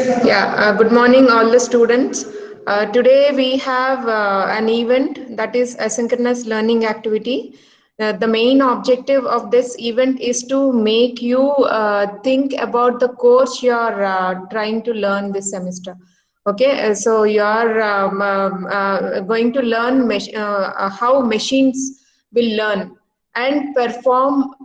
Yeah, good morning, all the students. Today we have an event that is asynchronous learning activity. The main objective of this event is to make you think about the course you are trying to learn this semester. Okay, so you are going to learn how machines will learn and perform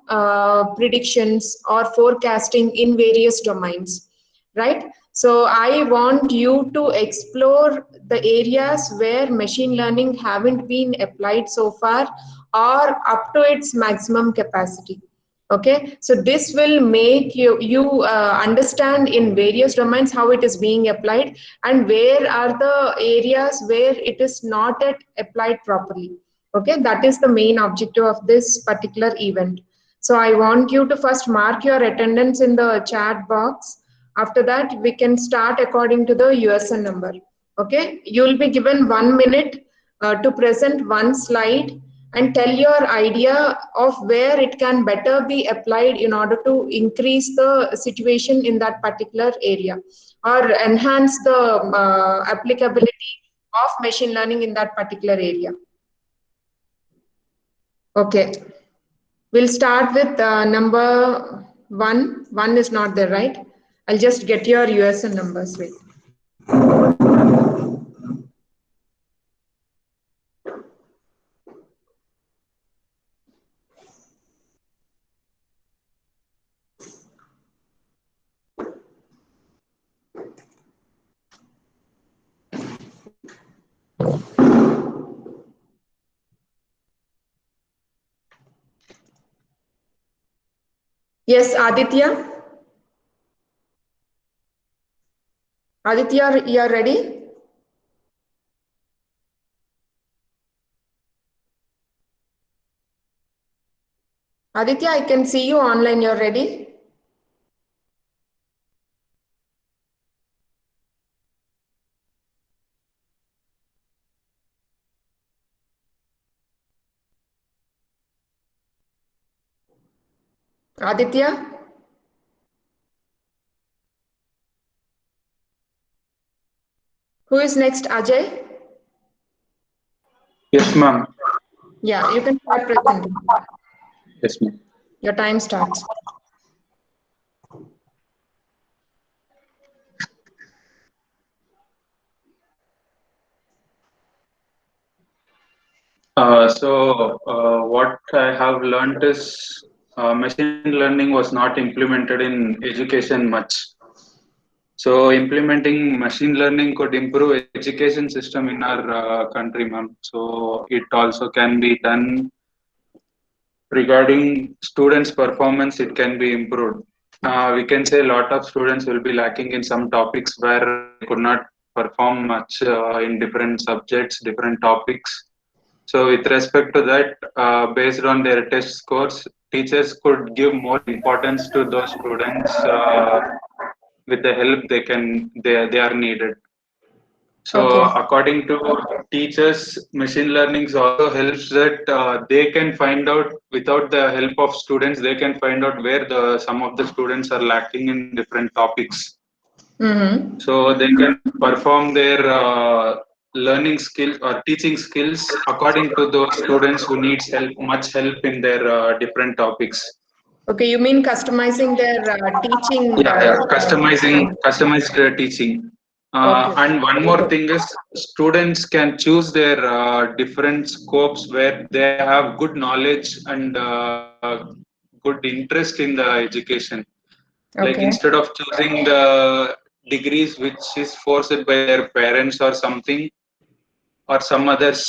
predictions or forecasting in various domains, right? So I want you to explore the areas where machine learning haven't been applied so far or up to its maximum capacity. Okay, so this will make you understand in various domains how it is being applied and where are the areas where it is not yet applied properly. Okay, that is the main objective of this particular event. So I want you to first mark your attendance in the chat box. After that, we can start according to the USN number. Okay, you will be given 1 minute to present one slide and tell your idea of where it can better be applied in order to increase the situation in that particular area or enhance the applicability of machine learning in that particular area. Okay, we'll start with number one. One is not there, right? I'll just get your USN numbers. Wait. Yes, Aditya. Aditya, you are ready? Aditya, I can see you online. You're ready? Aditya? Who is next? Ajay? Yes, ma'am. Yeah, you can start presenting. Yes, ma'am. Your time starts. What I have learned is machine learning was not implemented in education much. So implementing machine learning could improve education system in our country, ma'am. So it also can be done regarding students' performance. It can be improved. We can say a lot of students will be lacking in some topics where they could not perform much in different subjects, different topics. So with respect to that, based on their test scores, teachers could give more importance to those students with the help they are needed. So Okay. according to teachers, machine learning also helps that they can find out without the help of students, they can find out where the some of the students are lacking in different topics. Mm-hmm. So they can perform their learning skills or teaching skills according to those students who needs help, much help in their different topics. Okay, you mean customizing their teaching? Yeah, customized teaching. Okay. And one more thing is students can choose their different scopes where they have good knowledge and good interest in the education. Like Okay. instead of choosing the degrees which is forced by their parents or something or some others,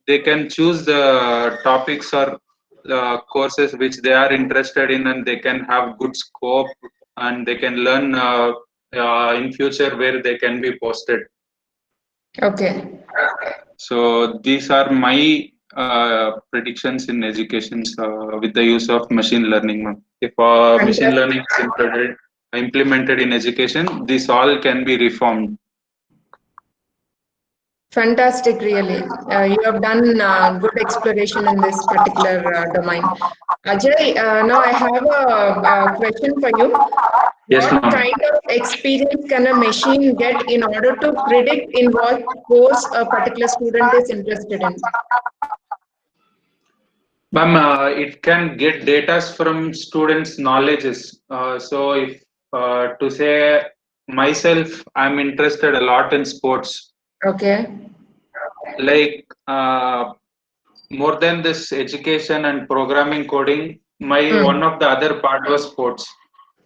they can choose the topics or courses which they are interested in, and they can have good scope and they can learn in future where they can be posted. Okay. So these are my predictions in education with the use of machine learning, ma'am. If machine Fantastic. learning is implemented in education, this all can be reformed. Fantastic, really. You have done good exploration in this particular domain. Ajay, now I have a question for you. Yes, What ma'am. kind of experience can a machine get in order to predict in what course a particular student is interested in? Ma'am, it can get data from students' knowledges. So, if to say myself, I'm interested a lot in sports. Okay. Like more than this education and programming coding, my one Hmm. of the other part was sports.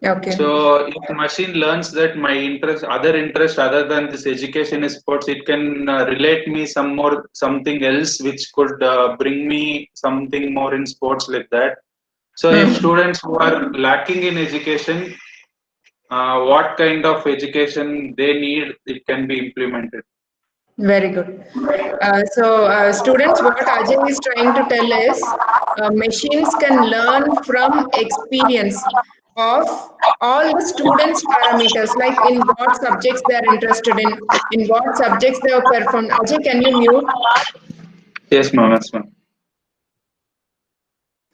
Okay. So if machine learns that my interest, other interest other than this education is sports, it can relate me some more something else which could bring me something more in sports like that. So if Hmm. students who are lacking in education, what kind of education they need, it can be implemented. Very good. Students, what Ajay is trying to tell is machines can learn from experience of all the students' parameters, like in what subjects they are interested in what subjects they have performed. Ajay, can you mute? Yes, ma'am. Yes, ma'am.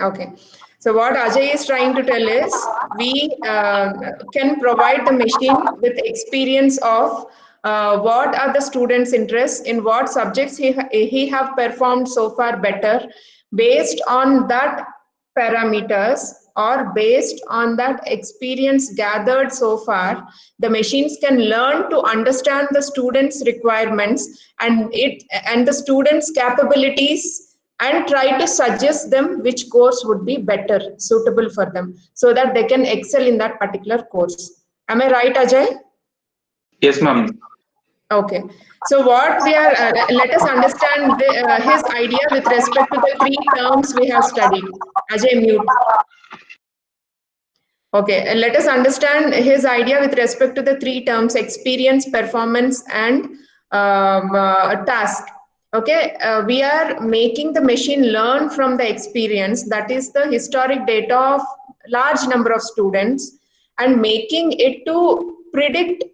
Okay. So what Ajay is trying to tell is we can provide the machine with experience of what are the students' interests, in what subjects he have performed so far better. Based on that parameters or based on that experience gathered so far, the machines can learn to understand the students' requirements and the students' capabilities and try to suggest them which course would be better suitable for them so that they can excel in that particular course. Am I right, Ajay? Yes, ma'am. Okay. So what we are, let us understand his idea with respect to the three terms we have studied. Ajay, mute. Okay, let us understand his idea with respect to the three terms: experience, performance, and task. Okay, we are making the machine learn from the experience, that is the historic data of large number of students, and making it to predict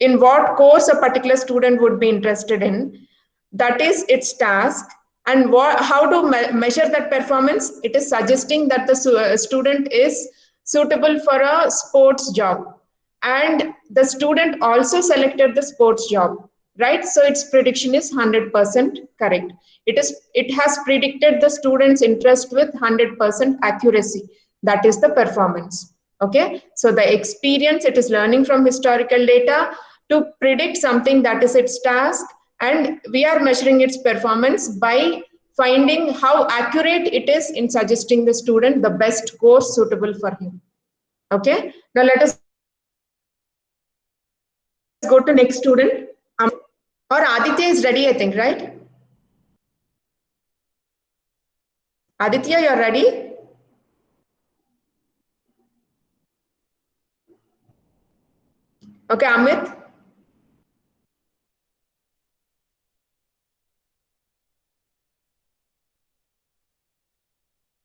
in what course a particular student would be interested in. That is its task. And how to measure that performance? It is suggesting that the student is suitable for a sports job. And the student also selected the sports job, right? So its prediction is 100% correct. It has predicted the student's interest with 100% accuracy. That is the performance. Okay, so the experience, it is learning from historical data to predict something, that is its task, and we are measuring its performance by finding how accurate it is in suggesting the student the best course suitable for him. Okay, now let us go to next student, Amit, or Aditya is ready, I think, right? Aditya, you're ready? Okay, Amit.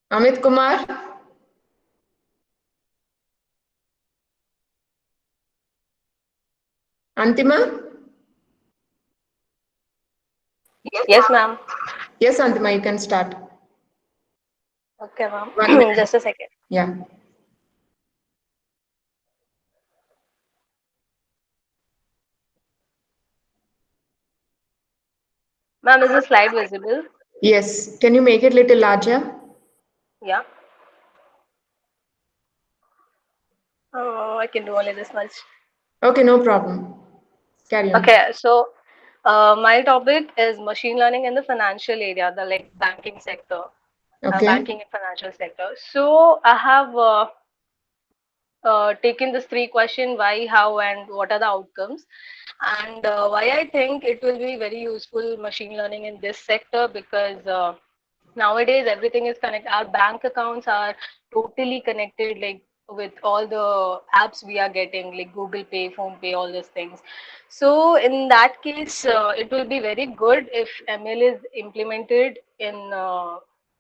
Amit Kumar. Antima. Yes, ma'am. Yes, Antima, you can start. Okay, ma'am. 1 minute. Just a second. Yeah. Ma'am, is the slide visible? Yes, can you make it little larger? Yeah. Oh, I can do only this much. Okay, no problem. Carry on. Okay, so my topic is machine learning in the financial area, the like banking sector, Okay. banking and financial sector. So I have taken this three question: why, how, and what are the outcomes, and why I think it will be very useful machine learning in this sector because. Nowadays everything is connected, our bank accounts are totally connected, like with all the apps we are getting, like Google Pay, Phone Pay, all those things. So in that case it will be very good if ML is implemented in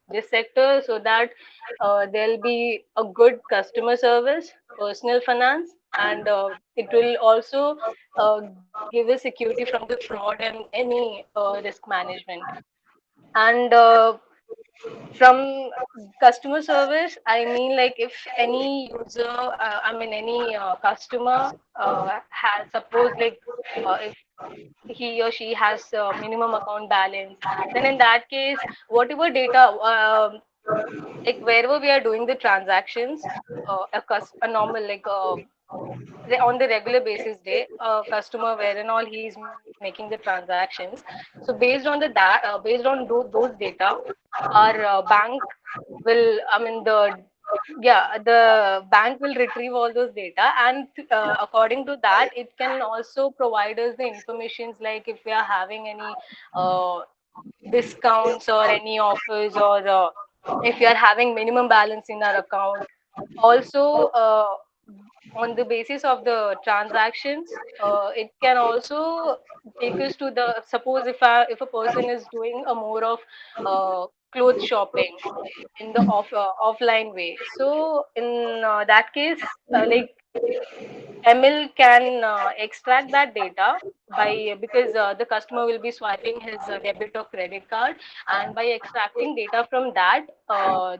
this sector, so that there'll be a good customer service, personal finance, and it will also give a security from the fraud and any risk management. And from customer service, I mean, like, if any user, I mean, any customer has, suppose, like, if he or she has minimum account balance, then in that case, whatever data, like, wherever we are doing the transactions, a normal, like, on the regular basis day, a customer where and all he is making the transactions. So based on based on those data, our bank will, I mean, the bank will retrieve all those data, and according to that, it can also provide us the informations, like if we are having any uh, discounts or any offers, or if you are having minimum balance in our account. Also, on the basis of the transactions, it can also take us to the, suppose if a person is doing a more of clothes shopping in the offline way. So in that case, like, ML can extract that data by, because the customer will be swiping his debit or credit card, and by extracting data from that,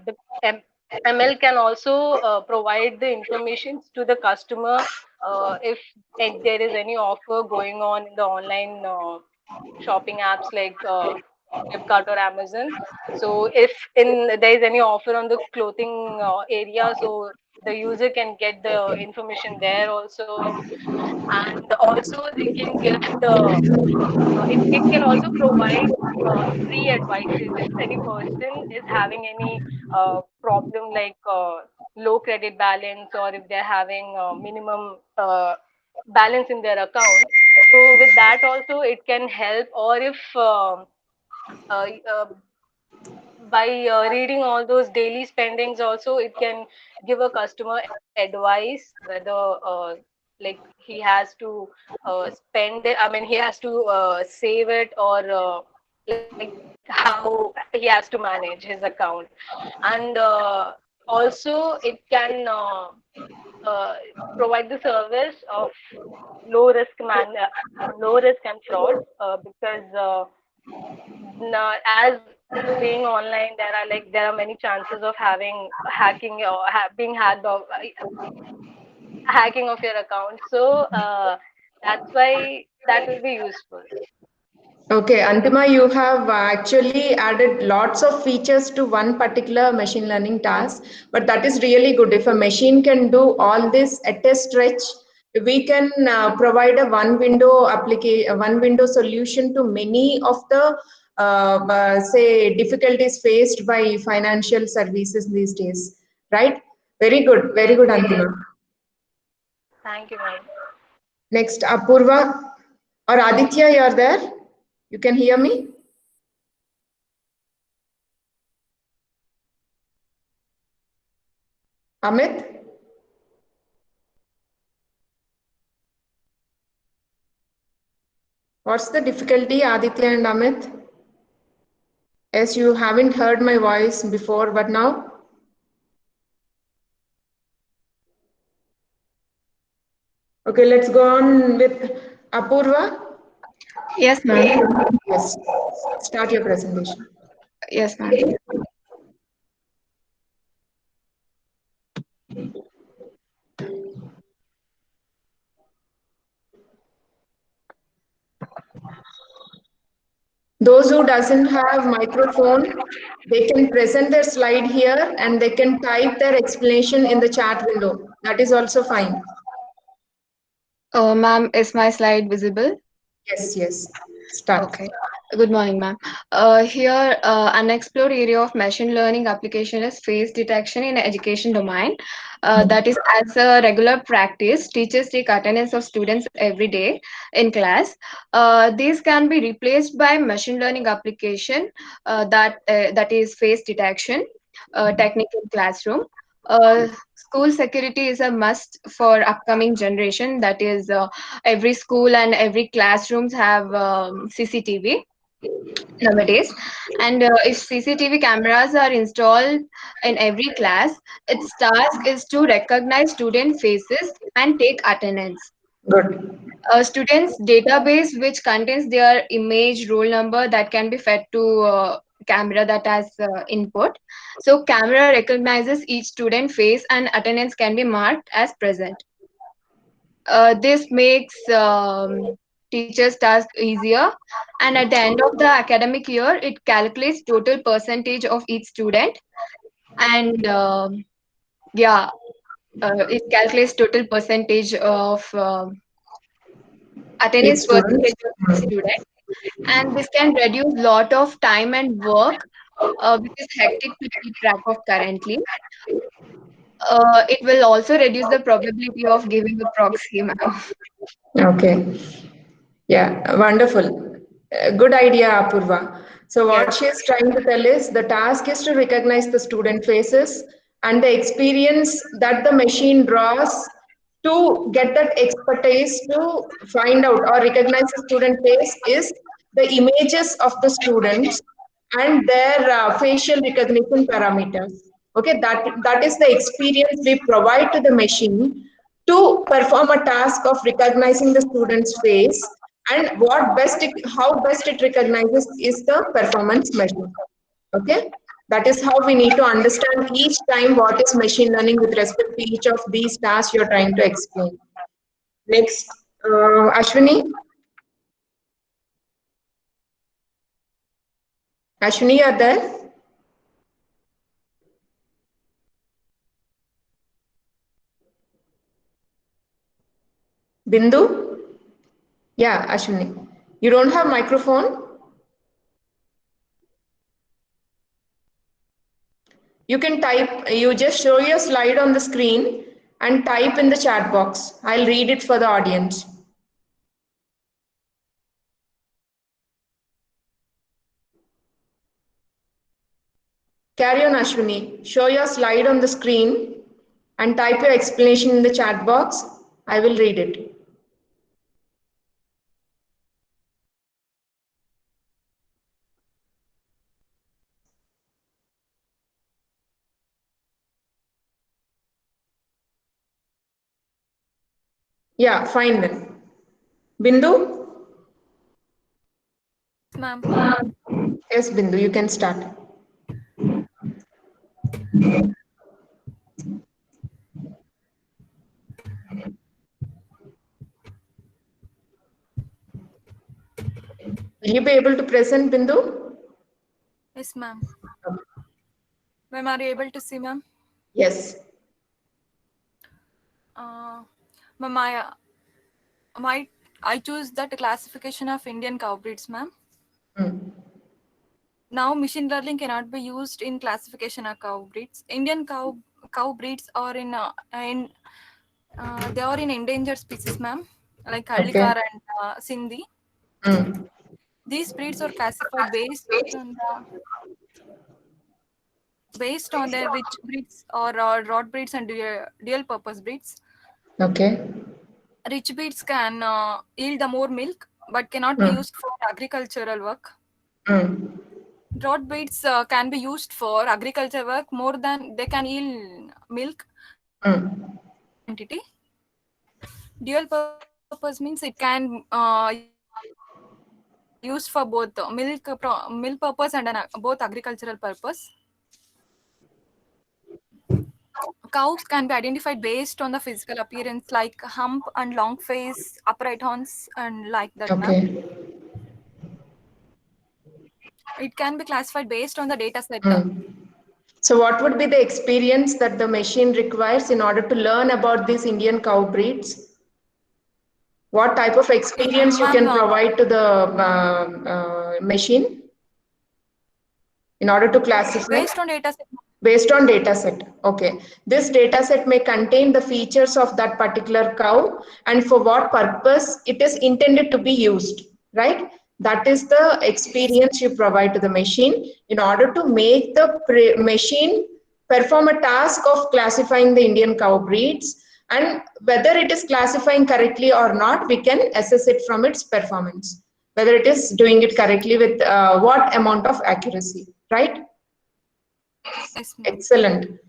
the ML can also provide the information to the customer, if there is any offer going on in the online shopping apps, like Flipkart or Amazon. So if there is any offer on the clothing area, so the user can get the information there also. And also they can get it can also provide free advices if any person is having any problem, like low credit balance, or if they're having minimum balance in their account. So with that also it can help. Or if uh, uh, by reading all those daily spendings also, it can give a customer advice whether like he has to spend it, I mean, he has to save it, or like how he has to manage his account. And also it can uh, provide the service of low risk low risk and fraud, because as being online, there are many chances of having hacking, or being hacked, of hacking of your account. So that's why that will be useful. Okay, Antima, you have actually added lots of features to one particular machine learning task, but that is really good. If a machine can do all this at a stretch, we can provide a one window solution to many of the say difficulties faced by financial services these days, right? Very good, Antima. Thank you, ma'am. Next, Apurva or Aditya, you are there? You can hear me? Amit? What's the difficulty, Aditya and Amit? As you haven't heard my voice before, but now? Okay, let's go on with Apurva. Yes, ma'am. Yes, start your presentation. Yes, ma'am. Those who doesn't have microphone, they can present their slide here and they can type their explanation in the chat window. That is also fine. Oh, ma'am, is my slide visible? Yes. Start. Okay. Good morning, ma'am. Here, unexplored area of machine learning application is face detection in education domain. That is, as a regular practice, teachers take attendance of students every day in class. These can be replaced by machine learning application that is face detection technique in classroom. School security is a must for upcoming generation. That is, every school and every classrooms have CCTV. nowadays. And if CCTV cameras are installed in every class, its task is to recognize student faces and take attendance. Good. A student's database which contains their image, roll number that can be fed to camera that has input. So camera recognizes each student face and attendance can be marked as present. This makes teachers' task easier, and at the end of the academic year, it calculates total percentage of each student, and yeah, it calculates total percentage of Each attendance student. percentage of each student, and this can reduce lot of time and work, which is hectic to keep track of currently. It will also reduce the probability of giving a proxy, ma'am. Okay. Yeah, wonderful. Good idea, Apurva. So Yes. what she is trying to tell is the task is to recognize the student faces and the experience that the machine draws to get that expertise to find out or recognize the student face is the images of the students and their facial recognition parameters. Okay, that is the experience we provide to the machine to perform a task of recognizing the student's face, and how best it recognizes is the performance measure. Okay, that is how we need to understand each time what is machine learning with respect to each of these tasks you're trying to explain. Next, Ashwini, are there? Bindu? Yeah, Ashwini. You don't have microphone? You can type, you just show your slide on the screen and type in the chat box. I'll read it for the audience. Carry on, Ashwini. Show your slide on the screen and type your explanation in the chat box. I will read it. Yeah, fine then. Bindu? Ma'am. Yes, Bindu, you can start. Will you be able to present, Bindu? Yes, ma'am. Ma'am, are you able to see, ma'am? Yes. Ma'am, I choose that classification of Indian cow breeds, ma'am. Now, machine learning cannot be used in classification of cow breeds. Indian cow breeds are they are in endangered species, ma'am, like Hallikar and Sindhi. These breeds are classified based on their rich breeds or rod breeds and dual purpose breeds. Okay. Rich breeds can yield the more milk, but cannot be used for agricultural work. Rod breeds can be used for agriculture work more than they can yield milk quantity. Dual purpose means it can used for both milk purpose and both agricultural purpose. Cows can be identified based on the physical appearance, like hump and long face, upright horns, and like that, ma'am. Okay. It can be classified based on the data set. So what would be the experience that the machine requires in order to learn about these Indian cow breeds? What type of experience you can provide to the machine in order to classify? Based on data set. Based on data set. Okay. This data set may contain the features of that particular cow and for what purpose it is intended to be used, right? That is the experience you provide to the machine in order to make the machine perform a task of classifying the Indian cow breeds, and whether it is classifying correctly or not, we can assess it from its performance. whether it is doing it correctly with what amount of accuracy, right? Yes, ma'am. Excellent.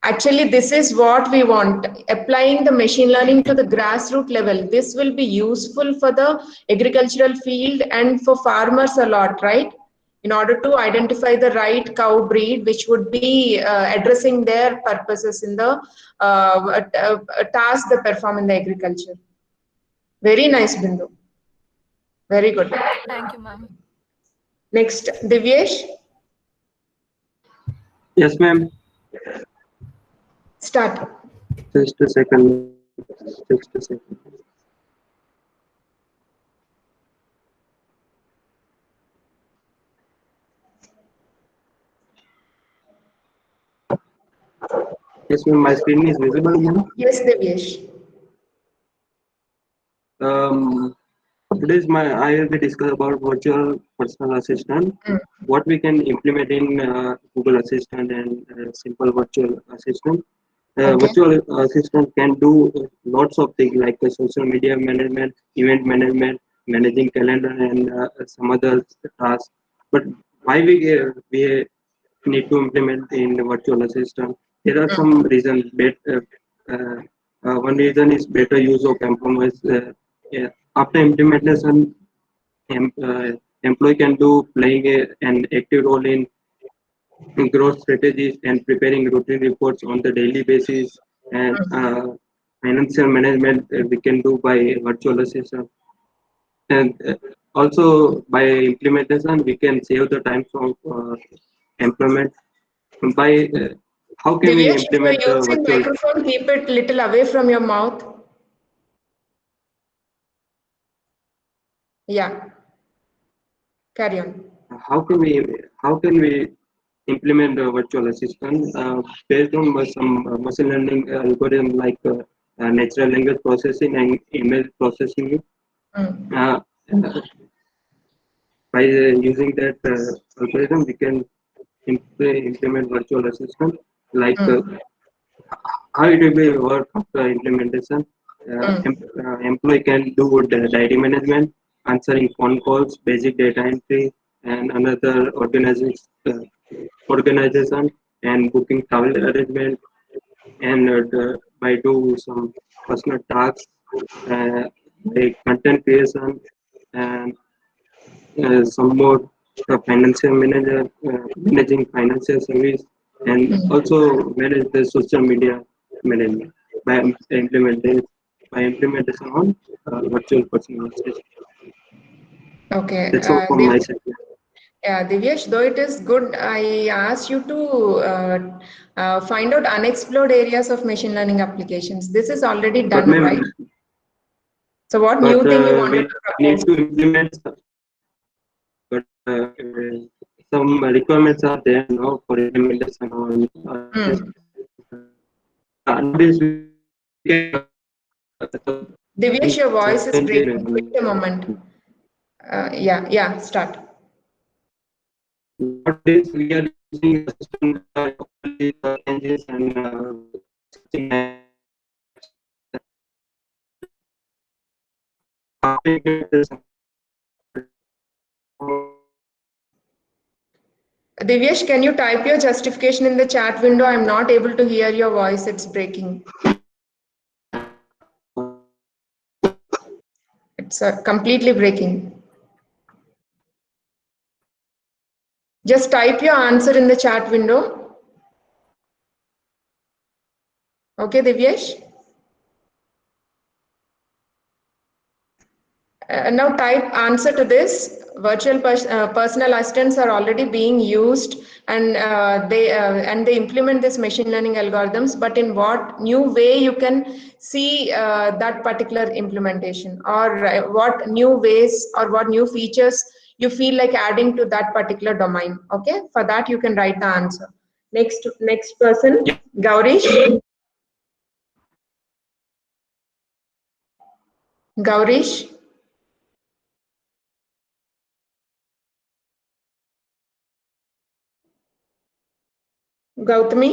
Actually, this is what we want. Applying the machine learning to the grassroots level. This will be useful for the agricultural field and for farmers a lot, right? In order to identify the right cow breed, which would be addressing their purposes in the task they perform in the agriculture. Very nice, Bindu. Very good. Thank you, ma'am. Next, Divyesh. Yes, ma'am. Start. Just a second. Just a second. Yes, ma'am. My screen is visible now. Yes, Divyesh. Um, Today's I will be discuss about virtual personal assistant. What we can implement in Google Assistant and simple virtual assistant. Okay. Virtual assistant can do lots of things like social media management, event management, managing calendar, and some other tasks. But why we need to implement in the virtual assistant? There are some reasons. One reason is better use of compromise. Yeah. After implementation, employee can do playing an active role in growth strategies and preparing routine reports on the daily basis, and financial management we can do by virtual assistant, and also by implementation we can save the time of employment by how can we Divyesh, if implement you're using virtual. microphone, keep it little away from your mouth. Yeah. Carry on. How can we implement the virtual assistant based on some machine learning algorithm like natural language processing and image processing. Uh, uh, by using that algorithm, we can implement virtual assistant like how it will be work after implementation. Employee can do the diary management, answering phone calls, basic data entry, and another organization and booking travel arrangement, and by do some personal tasks like content creation and some more financial manager managing financial service, and also manage the social media management by implementation on virtual personal assistant. Okay. That's all from my side. Yeah, Divyesh, though it is good, I asked you to find out unexplored areas of machine learning applications. This is already But done, right? So what new thing you we wanted to need propose? to implement but some requirements are there now for implementation on nowadays we can Divyesh, your voice is engine breaking. Wait a moment. Yeah, start. nowadays we are using the system only search engines and searching Divyesh, can you type your justification in the chat window? I'm not able to hear your voice. It's breaking. It's completely breaking. Just type your answer in the chat window. Okay, Divyesh? Now type answer to this. Virtual personal assistants are already being used, and they implement this machine learning algorithms. But in what new way you can see that particular implementation, or what new ways or what new features you feel like adding to that particular domain? Okay, for that you can write the answer. Next person, Gaurish. Gaurish. Gautami.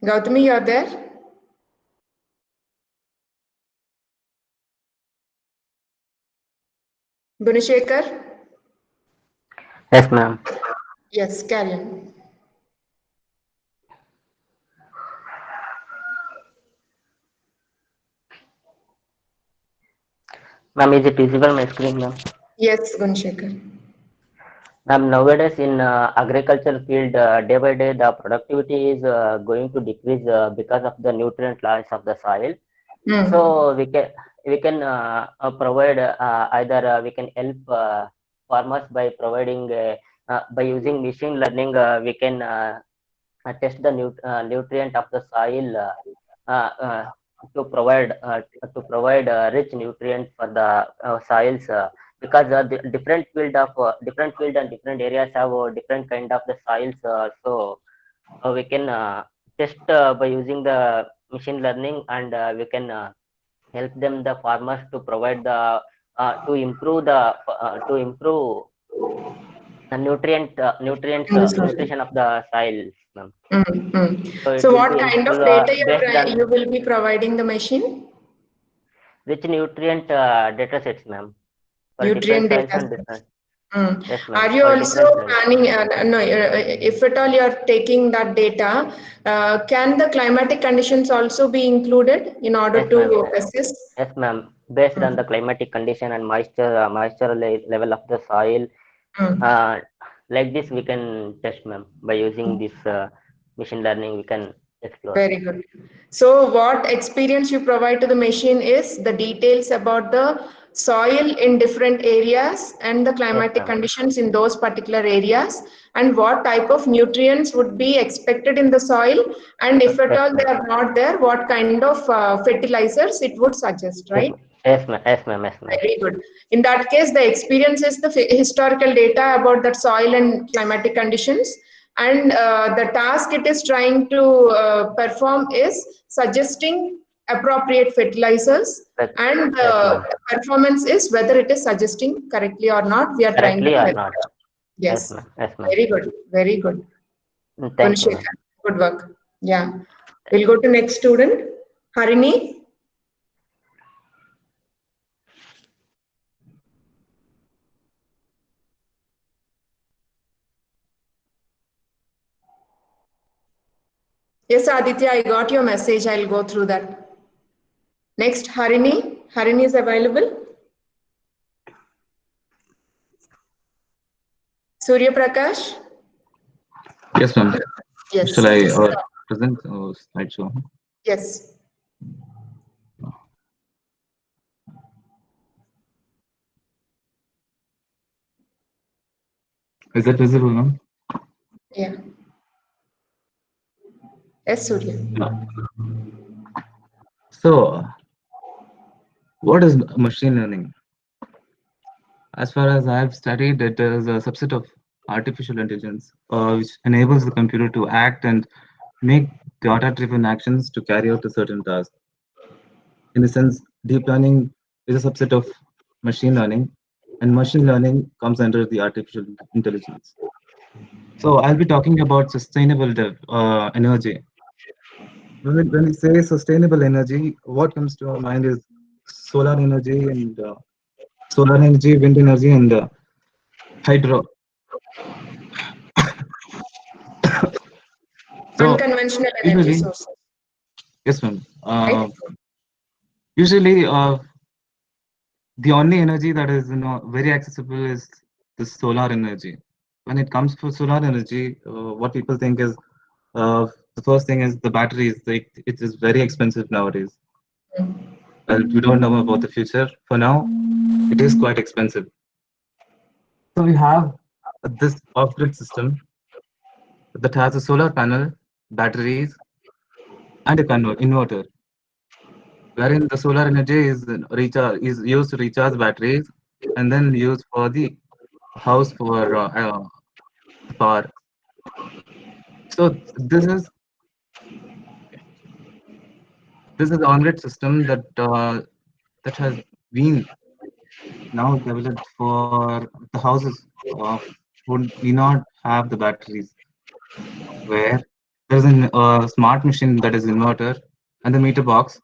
Gautami, you're there? Gunashekar? Yes, ma'am. Yes, carry on. Ma'am, is it visible my screen, ma'am? Yes, Gunashekar. Ma'am, nowadays in agricultural field, day by day, the productivity is going to decrease because of the nutrient loss of the soil. So we can provide either we can help farmers by providing by using machine learning. We can test the nutrient of the soil uh, uh, to provide rich nutrient for the soils because the different field and different areas have different kind of the soils. So we can test by using the machine learning, and we can help them the farmers to provide the to improve the nutrition of the soils, ma'am. So it So will what be kind of helpful data based on you will be providing the machine? rich nutrient data sets, ma'am, for different Nutrient soils data and sets. different. Mm. Yes, Are ma'am, you for also different soils. planning, no, if at all you are taking that data, can the climatic conditions also be included in order Yes, ma'am. to assess? Yes, ma'am. Based on the climatic condition and moisture level of the soil, Mm. like this we can test, ma'am, by using this machine learning. We can explore. Very good. So what experience you provide to the machine is the details about the soil in different areas and the Yes, climatic ma'am. conditions in those particular areas, and what type of nutrients would be expected in the soil, and if at Yes, all they ma'am. are not there, what kind of fertilizers it would suggest, Yes, right? yes, ma'am. Yes, ma'am. Yes, ma'am. Very good. In that case, the experience is the historical data about that soil and climatic conditions, and the task it is trying to perform is suggesting appropriate fertilizers, and Yes, ma'am. the performance is whether it is suggesting correctly or not. We are trying to Correctly or verify. not? Yes, Yes, ma'am. Yes, ma'am. very good, very good. Thank you, ma'am. Gunashekar, good work. Yeah, we'll go to next student, Harini. Yes, Aditya, I got your message. I'll go through that. Next, Harini. Harini is available. Surya Prakash. Yes, ma'am. Yes. Shall I present slideshow? Yes. Is that visible, ma'am? Yeah. Yes, Surya. So, what is machine learning? As far as I've studied, it is a subset of artificial intelligence, which enables the computer to act and make data-driven actions to carry out a certain task. In a sense, deep learning is a subset of machine learning, and machine learning comes under the artificial intelligence. So, I'll be talking about sustainable energy. When we say sustainable energy, what comes to our mind is solar energy and wind energy, and hydro. So Unconventional energy usually, sources. yes, ma'am. Right? Usually, the only energy that is very accessible is the solar energy. When it comes to solar energy, what people think is the first thing is the batteries. It is very expensive nowadays. Well, we don't know about the future. For now, it is quite expensive. So we have this off-grid system that has a solar panel, batteries, and a inverter, wherein the solar energy is used to recharge batteries and then used for the house for the power. So this is on-grid system that has been now developed for the houses who need not have the batteries, where there's a smart machine that is inverter and the meter box.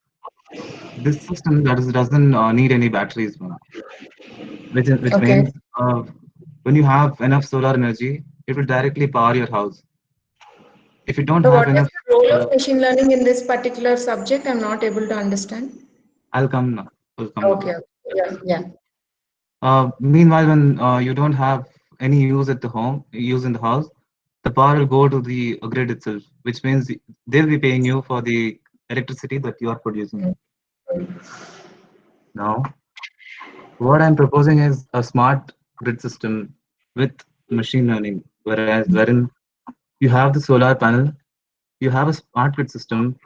This system doesn't need any batteries, ma'am. which Okay. means when you have enough solar energy, it will directly power your house. If you don't So have what is enough, the role of machine learning in this particular subject? I'm not able to understand. I'll come now. I'll come now. Okay. Yeah. Yeah. Meanwhile, when you don't have any use in the house, the power will go to the grid itself, which means they'll be paying you for the electricity that you are producing. Now, what I'm proposing is a smart grid system with machine learning, wherein you have the solar panel, you have a smart grid system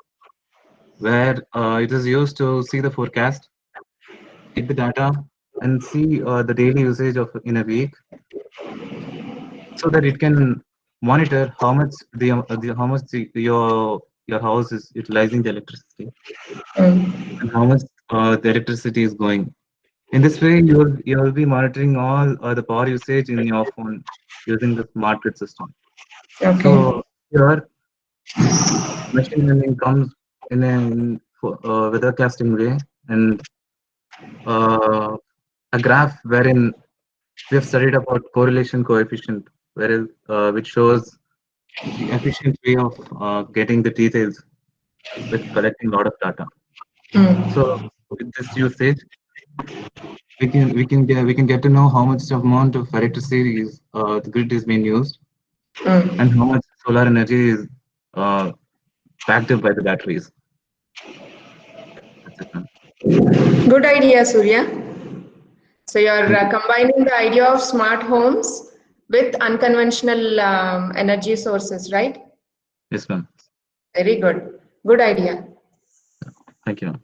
where it is used to see the forecast, take the data, and see the daily usage of in a week, so that it can monitor how much your house is utilizing the electricity and how much the electricity is going. In this way, you will be monitoring all the power usage in your phone using the smart grid system. Okay. So here, machine learning comes in a weathercasting way, and a graph wherein we have studied about correlation coefficient, which shows the efficient way of getting the details with collecting a lot of data. So with this usage, we can get to know how much amount of electricity the grid is being used, and how much solar energy is uh, backed up by the batteries. That's it, ma'am. Good idea, Surya. So you're combining the idea of smart homes with unconventional energy sources, right? Yes, ma'am. Very good. Good idea. Thank you, ma'am.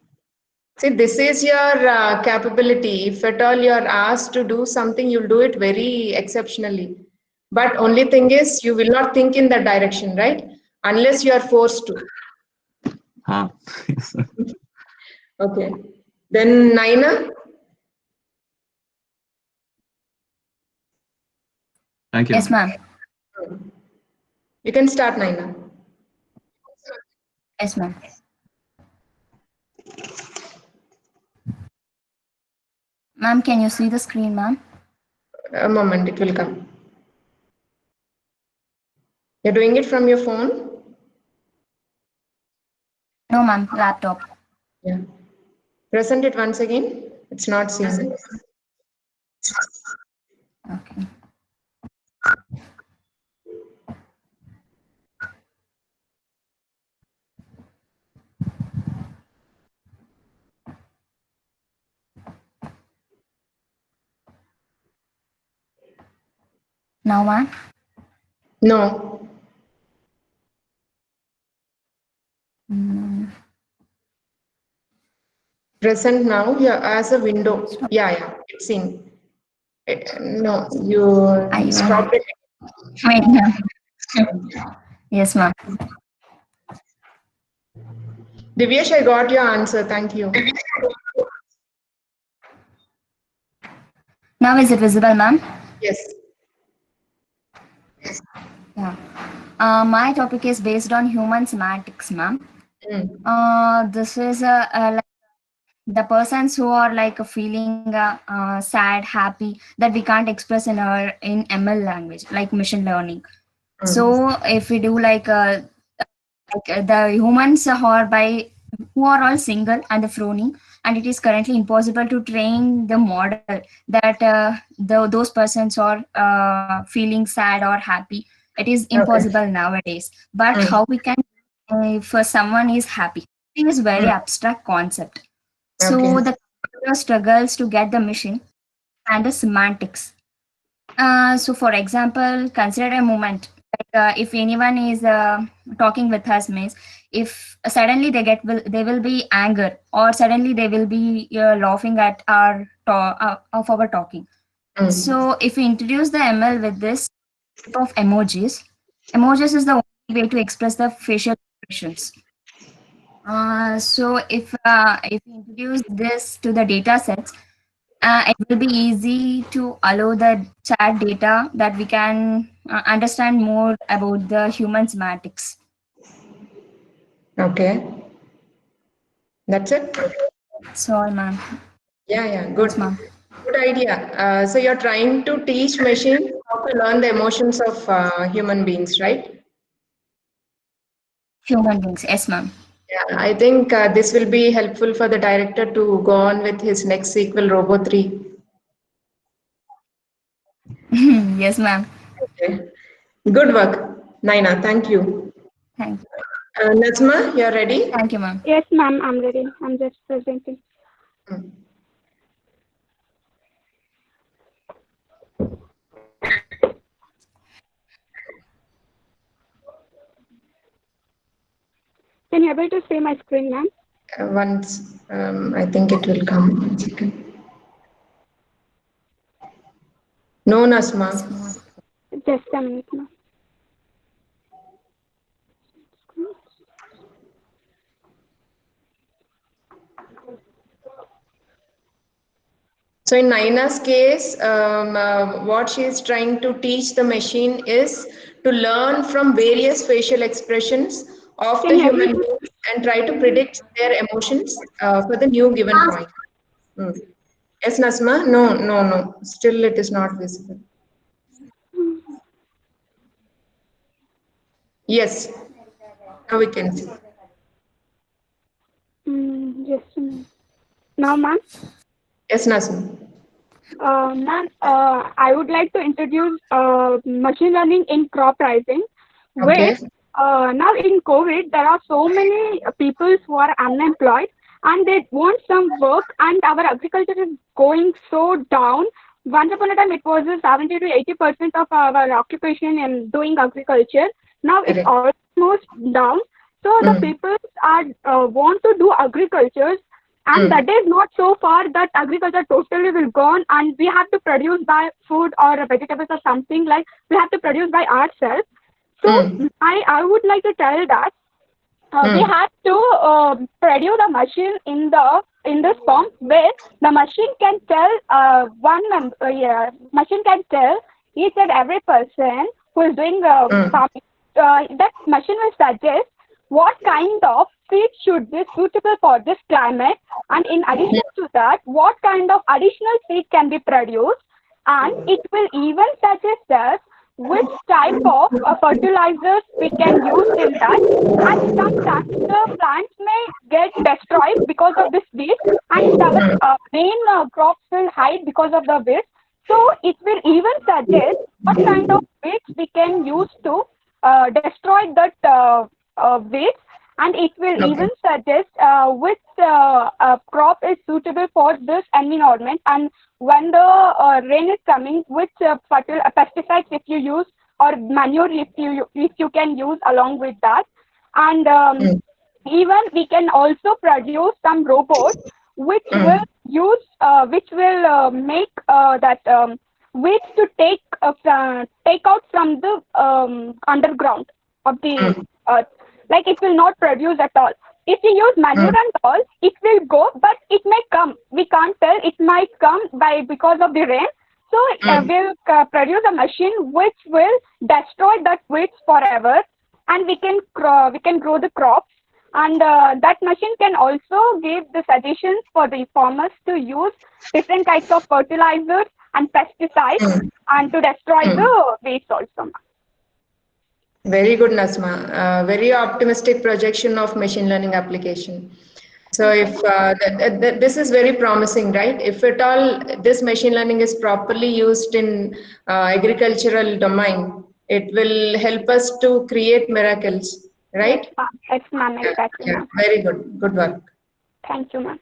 See, this is your capability. If at all you're asked to do something, you'll do it very exceptionally. But only thing is, you will not think in that direction, right? Unless you are forced to. Yes, ma'am. Okay. Then Naina, Thank you. Yes, ma'am. you can start, Naina. Yes, ma'am. Ma'am, can you see the screen, ma'am? A moment, it will come. You're doing it from your phone? No, ma'am, laptop. Yeah. Present it once again. It's not seen. Okay. Now, ma'am? No. Present now, yeah, as a window. Yeah, it's seen. No, you stopped it. Wait, ma'am. Yes, ma'am. Divyesh, I got your answer. Thank you. Now is it visible, ma'am? Yes. Yeah. My topic is based on human semantics, ma'am. This is like the persons who are like feeling sad, happy, that we can't express in ML language, like machine learning. So if we do like the humans who are all single and the phoning, and it is currently impossible to train the model that those persons are feeling sad or happy. It is impossible nowadays. But how we can, if someone is happy, it is very abstract concept. So the computer struggles to get the machine and the semantics. So for example, consider a moment. If anyone is talking with us, means if suddenly they will be anger, or suddenly they will be laughing at of our talking. So if we introduce the ML with this type of emojis is the only way to express the facial expressions. So if we introduce this to the data sets, it will be easy to allow the chat data that we can understand more about the human semantics. Okay. That's it? Sorry, ma'am. Yeah, good. Yes, ma'am. Good idea. So you're trying to teach machine how to learn the emotions of human beings, right? Human beings. Yes, ma'am. Yeah, I think this will be helpful for the director to go on with his next sequel, Robo 3. Yes, ma'am. Okay. Good work, Naina. Thank you. Thank you. Nazma, you're ready? Thank you, ma'am. Yes, ma'am, I'm ready. I'm just presenting. Hmm. Can you able to see my screen, ma'am? Once, I think it will come. 1 second. No, Nazma. Just a minute, ma'am. So in Naina's case, what she is trying to teach the machine is to learn from various facial expressions of Can the you able human to? being and try to predict their emotions for the new given point. Hmm. Yes, Nasma? No, no, no. Still it is not visible. Yes, now we can see. Just a minute. Now, ma'am. Yes, Nasma. Ma'am, I would like to introduce machine learning in crop pricing, where Okay. now in COVID, there are so many people who are unemployed and they want some work, and our agriculture is going so down. Once upon a time, it was 70 to 80% of our occupation in doing agriculture. Now it's Correct. almost down. So the people are want to do agriculture, and that is not so far that agriculture totally will gone, and we have to produce by food or vegetables or something, like we have to produce by ourselves. So I would like to tell that we have to produce a machine in this form where the machine can tell machine can tell each and every person who is doing farming. That machine will suggest what kind of seed should be suitable for this climate, and in addition to that, what kind of additional seed can be produced, and it will even suggest us which type of fertilizers we can use in that. And sometimes the plants may get destroyed because of this weed, and our main crops will hide because of the weeds. So it will even suggest what kind of weeds we can use to destroy that weeds, and it will even suggest which crop is suitable for this environment, and when the rain is coming, which pesticides if you use, or manure if you can use along with that. And even we can also produce some robots which will use which will make that weeds to take out from the underground of the earth, like it will not produce at all. If you use manure and all, it will go, but it may come. We can't tell. It might come by because of the rain. So we'll produce a machine which will destroy that weeds forever, and we can grow the crops. And that machine can also give the suggestions for the farmers to use different types of fertilizers and pesticides, and to destroy the weeds also. Very good, Nasma. Very optimistic projection of machine learning application. So if this is very promising, right? If at all this machine learning is properly used in agricultural domain, it will help us to create miracles, right? Yes, ma'am. Exactly, Yeah, ma'am. very good. Good work. Thank you, ma'am.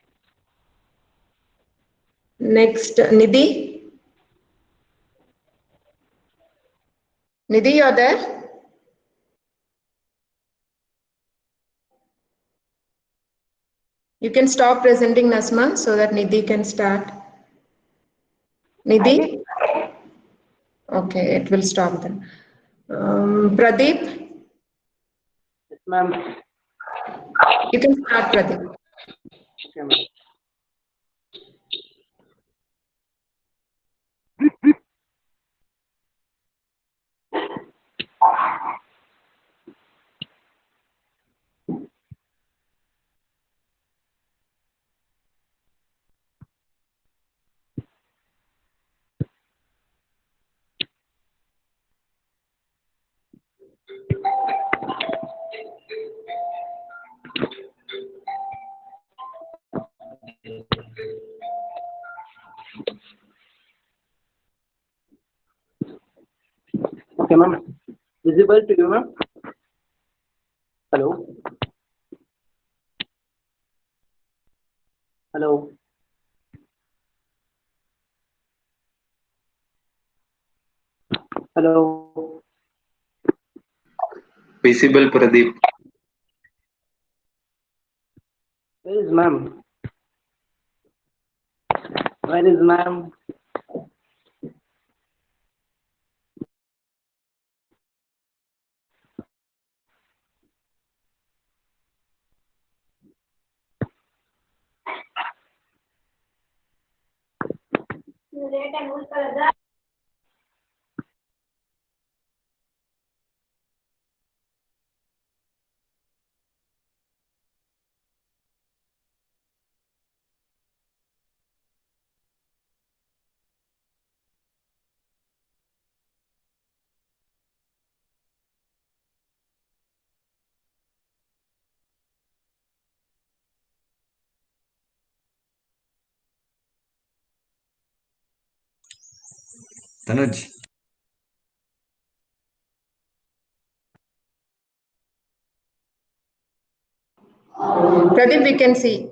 Next, Nidhi. Nidhi, you're there? You can stop presenting, Nasma, so that Nidhi can start. Nidhi? Okay, it will stop then. Pradeep? Yes, ma'am. You can start, Pradeep. Okay, ma'am. ma'am. Visible to you, ma'am? Hello? Hello? Hello? Visible, Pradeep. Where is ma'am? Where is ma'am? Tanuj. Pradeep, we can see.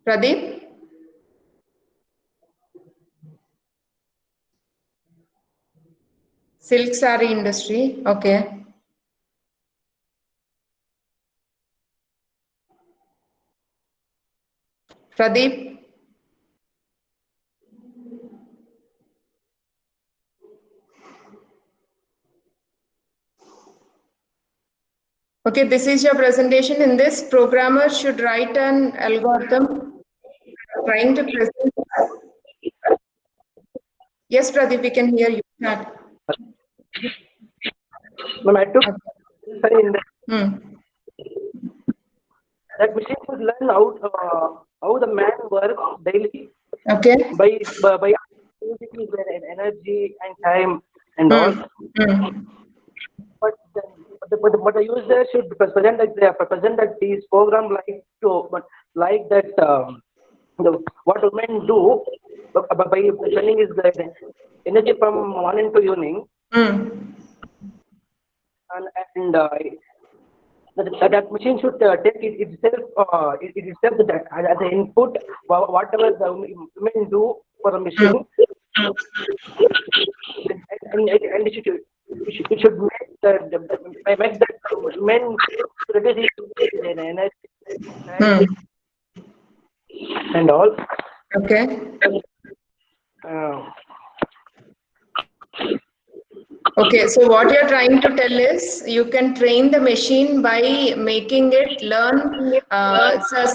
Pradeep? Silk saree industry, okay. Pradeep? Okay, this is your presentation. In this, programmer should write an algorithm trying to present. Yes, Pradeep, we can hear you. Start. Ma'am, I took in that machine would learn how the man works daily. Okay. By using his energy and time and all. But the user should present that this program like that what women do by sending his energy from morning to evening. And that machine should take itself as an input whatever the women do for the machine, and it should make that men reduce his energy and all. Okay. Okay, so what you're trying to tell is you can train the machine by making it learn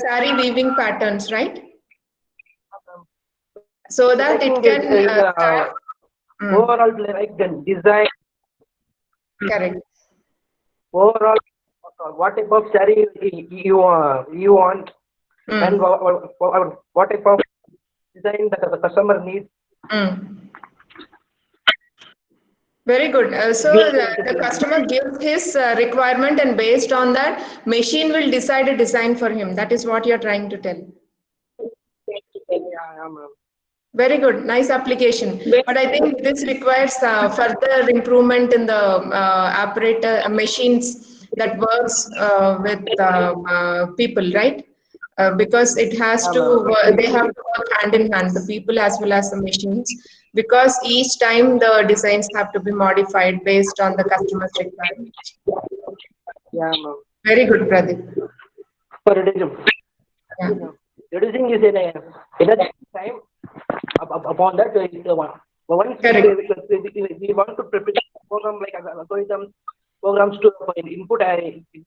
saree weaving patterns, right? So that it can start. Overall, like the design. Correct. Overall, what type of saree you want, and what type of design the customer needs. Very good. So the customer gives his requirement, and based on that, machine will decide a design for him. That is what you're trying to tell. Very good. Nice application. But I think this requires further improvement in the apparatus machines that works with people, right? Because it has to, they have to work hand in hand, the people as well as the machines, because each time the designs have to be modified based on the customer's requirements. Yeah, ma'am. Very good, Pradeep. For reducing is in energy time. Upon that, once we want to prepare program like algorithm programs to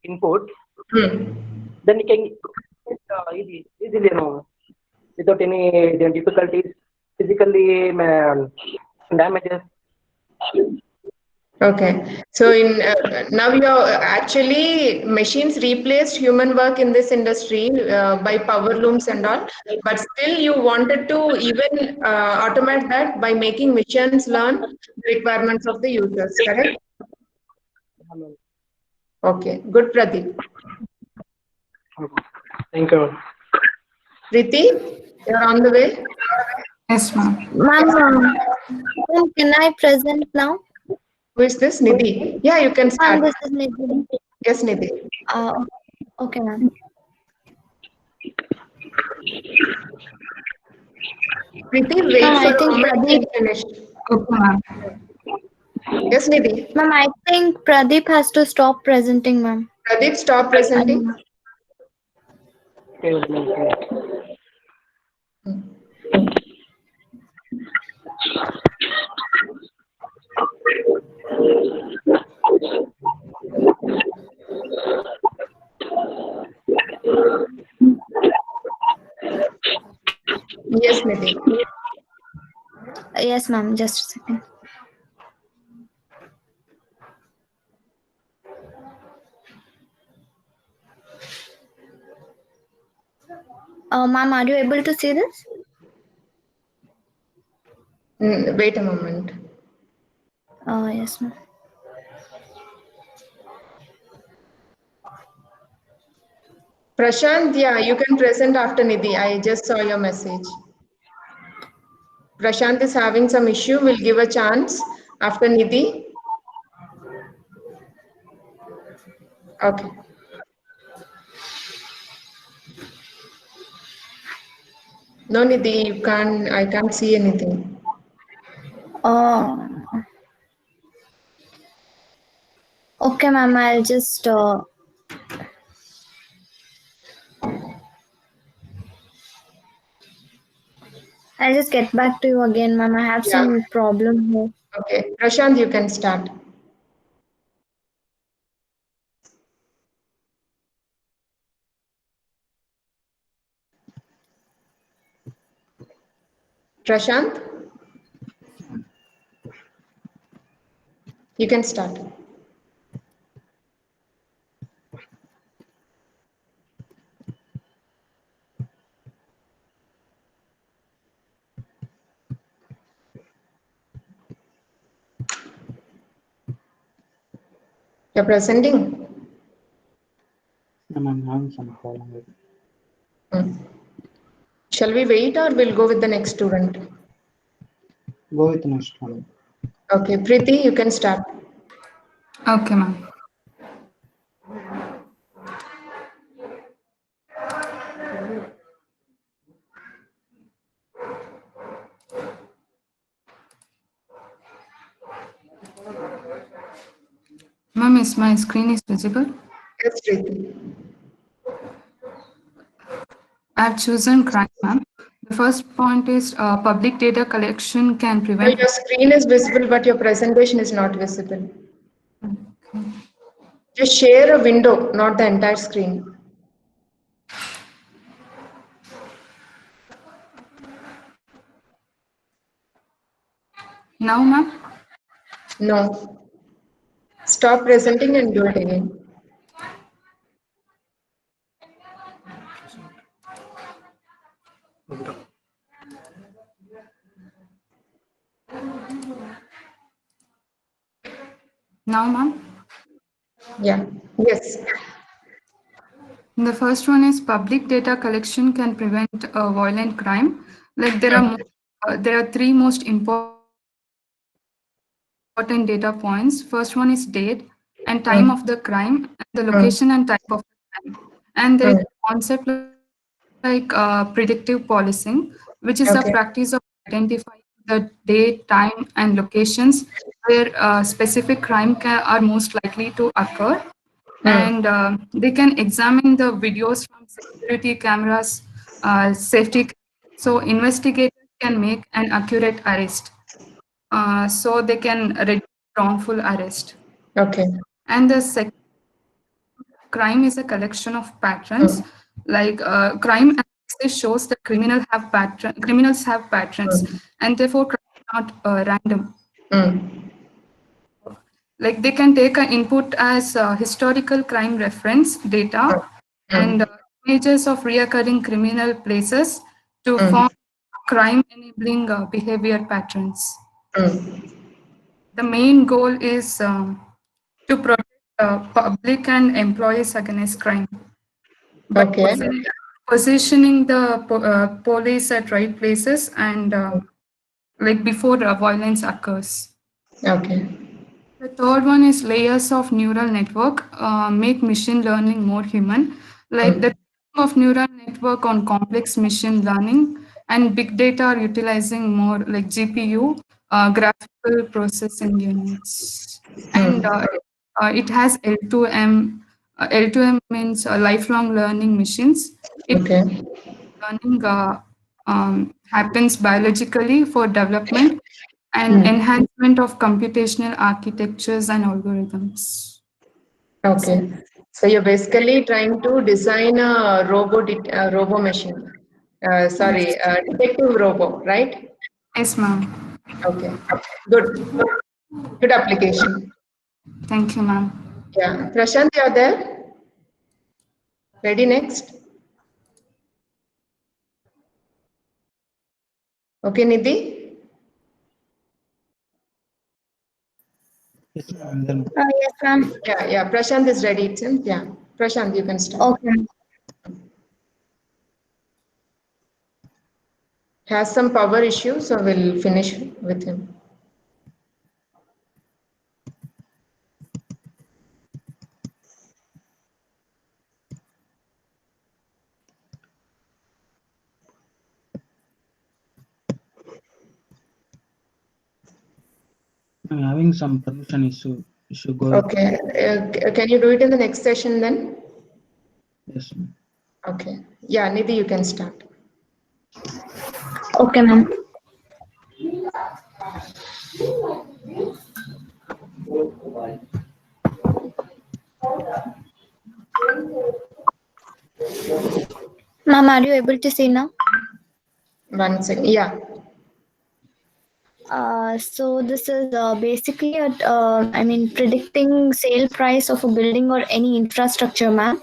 input, then you can easily without any difficulties, physically damages. Okay, so in now actually machines replaced human work in this industry by power looms and all, but still you wanted to even automate that by making machines learn the requirements of the users, correct? Okay, good, Pradeep. Thank you. Priti, you're on the way. Yes, ma'am. Ma'am, can I present now? Who is this? Nidhi. Yeah, you can start. Ma'am, this is Nidhi. Yes, Nidhi. Okay, ma'am. Preeti, wait Ma'am, I for a think moment Pradeep. till finish. Okay, ma'am. Yes, Nidhi. Ma'am, I think Pradeep has to stop presenting, ma'am. Pradeep, stop presenting. Yes, Nidhi. Yes, ma'am. Just a second. Ma'am, are you able to see this? Wait a moment. Yes, ma'am. Prashant, yeah, you can present after Nidhi. I just saw your message. Prashant is having some issue. We'll give a chance after Nidhi. Okay. No, Nidhi, you can't. I can't see anything. Okay, ma'am. I'll just. I'll just get back to you again, ma'am. I have some problem here. Okay, Prashant, you can start. Prashant, you can start. You're presenting? I'm having some problem with it. Shall we wait or we'll go with the next student? Go with the next one. Okay, Preeti, you can start. Okay, ma'am. Ma'am, is my screen is visible? Yes, Preeti. I have chosen crime, ma'am. The first point is public data collection can Well, prevent. your screen is visible, but your presentation is not visible. Okay. Just share a window, not the entire screen. Now, ma'am? No. Stop presenting and do it again. Now, ma'am? Yeah. Yes. The first one is public data collection can prevent violent crime. Like there are three most important data points. First one is date and time of the crime, and the location and type of the crime. And there is a concept like predictive policing, which is a practice of identifying the date, time, and locations where specific crime are most likely to occur. And they can examine the videos from security cameras, safety. So investigators can make an accurate arrest. So they can reduce wrongful arrest. Okay. And the second crime is a collection of patterns. Like crime analysis shows that criminals have patterns, and therefore crime is not random. Like they can take an input as historical crime reference data and images of reoccurring criminal places to form crime enabling behavior patterns. The main goal is to protect public and employees against crime. But Okay. positioning the police at right places and like before violence occurs. Okay. The third one is layers of neural network make machine learning more human. Like the of neural network on complex machine learning and big data are utilizing more like GPU, graphical processing units. And it has L2M. L2M means lifelong learning machines. Learning happens biologically for development and enhancement of computational architectures and algorithms. Okay. So you're basically trying to design a robo machine. Sorry, detective robo, right? Yes, ma'am. Okay. Good. Good application. Thank you, ma'am. Yeah. Prashant, you're there? Ready next? Okay, Nidhi? Yes, ma'am. Yes, ma'am. Yeah. Prashant is ready. Yeah. Prashant, you can start. Okay. Has some power issue, so we'll finish with him. I'm having some permission issue. Go. Okay. Can you do it in the next session then? Yes, ma'am. Okay. Yeah, Nidhi, you can start. Okay, ma'am. Ma'am, are you able to see now? 1 second. Yeah. So this is basically predicting sale price of a building or any infrastructure, ma'am.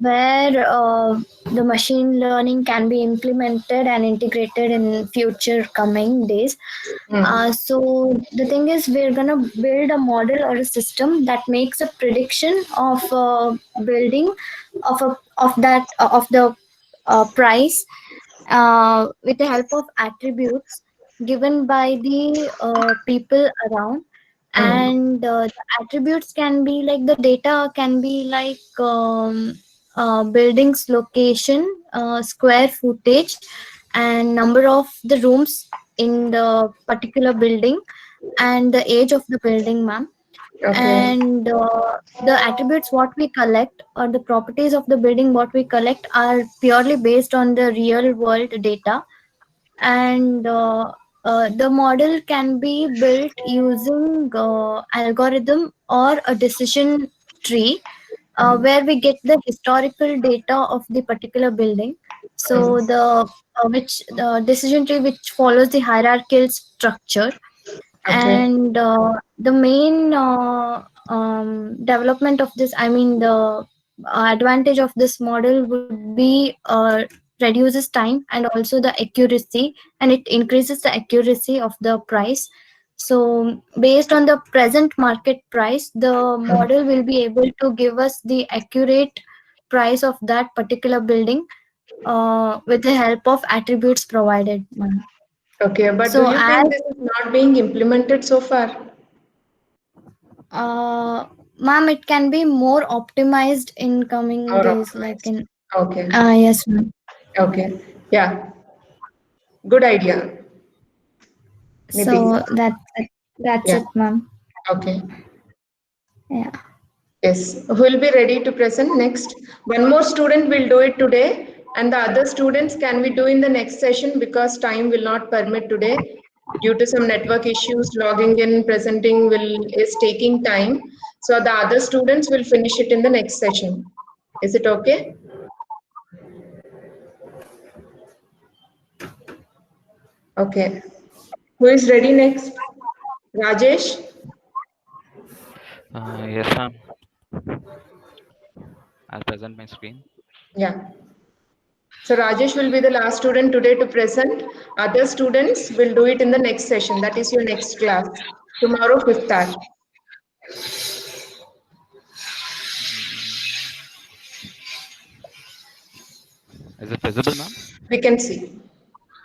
Where the machine learning can be implemented and integrated in future coming days. So the thing is, we're gonna build a model or a system that makes a prediction of building of the price with the help of attributes given by the people around. And the attributes can be like the data can be like building's location, square footage, and number of the rooms in the particular building, and the age of the building, ma'am. And the attributes what we collect or the properties of the building what we collect are purely based on the real world data. And the model can be built using algorithm or a decision tree where we get the historical data of the particular building. So the which decision tree which follows the hierarchical structure. And the main development of this, the advantage of this model would be reduces time and also the accuracy, and it increases the accuracy of the price. So based on the present market price, the model will be able to give us the accurate price of that particular building with the help of attributes provided, ma'am. Okay, but So do you think this is not being implemented so far? Ma'am, it can be more optimized in coming days, like in. Okay. Yes, ma'am. Okay. Yeah. Good idea. So that's it, ma'am. Okay. Yeah. Yes. Who will be ready to present next? One more student will do it today, and the other students can we do in the next session because time will not permit today due to some network issues. Logging in, presenting is taking time. So the other students will finish it in the next session. Is it okay? Okay. Who is ready next? Rajesh? Yes, ma'am. I'll present my screen. Yeah. So Rajesh will be the last student today to present. Other students will do it in the next session. That is your next class. Tomorrow, 5th hour. Is it visible, ma'am? We can see.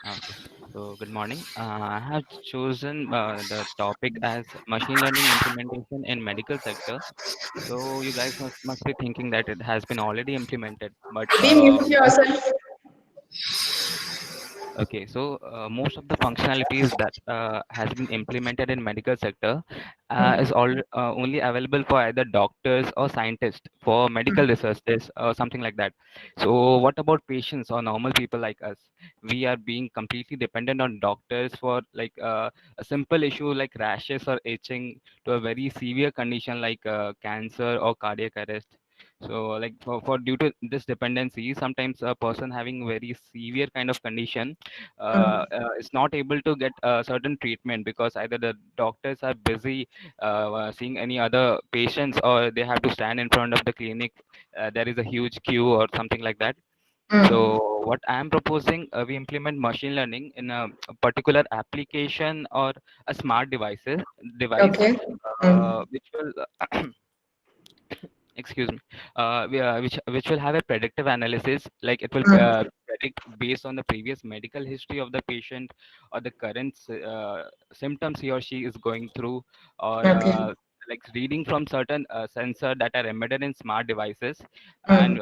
Okay. So good morning. I have chosen the topic as machine learning implementation in medical sector. So you guys must be thinking that it has been already implemented, but Mute yourself. okay, so most of the functionalities that has been implemented in medical sector is only available for either doctors or scientists for medical researches or something like that. So what about patients or normal people like us? We are being completely dependent on doctors for like a simple issue like rashes or itching to a very severe condition like cancer or cardiac arrest. So like for due to this dependency, sometimes a person having very severe kind of condition is not able to get a certain treatment because either the doctors are busy seeing any other patients or they have to stand in front of the clinic. There is a huge queue or something like that. So what I am proposing, we implement machine learning in a particular application or a smart device, Okay. which will excuse me, which will have a predictive analysis, like it will predict based on the previous medical history of the patient or the current symptoms he or she is going through, or Okay. like reading from certain sensor that are embedded in smart devices, and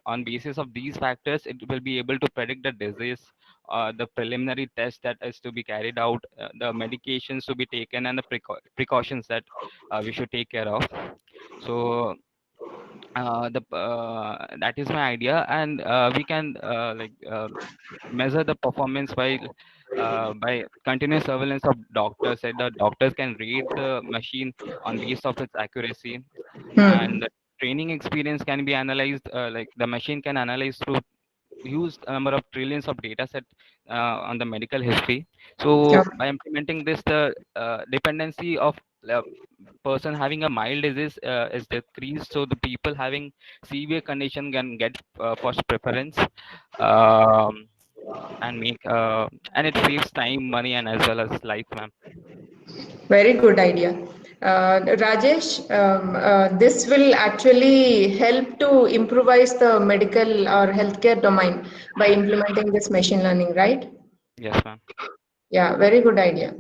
on basis of these factors it will be able to predict the disease, the preliminary test that is to be carried out, the medications to be taken, and the precautions that we should take care of. So that is my idea, and we can measure the performance by continuous surveillance of doctors. That the doctors can read the machine on base of its accuracy, and the training experience can be analyzed. Like the machine can analyze through huge number of trillions of data set on the medical history. So by implementing this, the dependency of person having a mild disease is decreased, so the people having severe condition can get first preference, um, and it saves time, money, and as well as life, ma'am. Very good idea. Rajesh, this will actually help to improvise the medical or healthcare domain by implementing this machine learning, right? Yes, ma'am. Yeah, very good idea.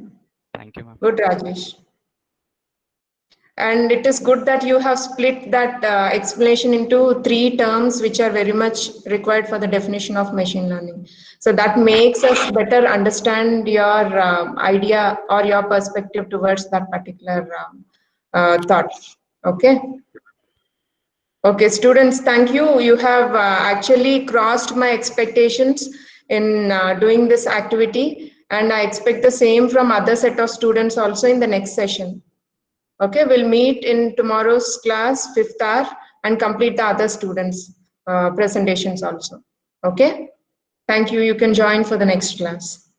Thank you, ma'am. Good, Rajesh. And it is good that you have split that explanation into 3 terms which are very much required for the definition of machine learning. So that makes us better understand your idea or your perspective towards that particular thought. Okay. Okay, students, thank you. You have actually crossed my expectations in doing this activity, and I expect the same from other set of students also in the next session. Okay, we'll meet in tomorrow's class, 5th hour, and complete the other students' presentations also. Okay, thank you. You can join for the next class.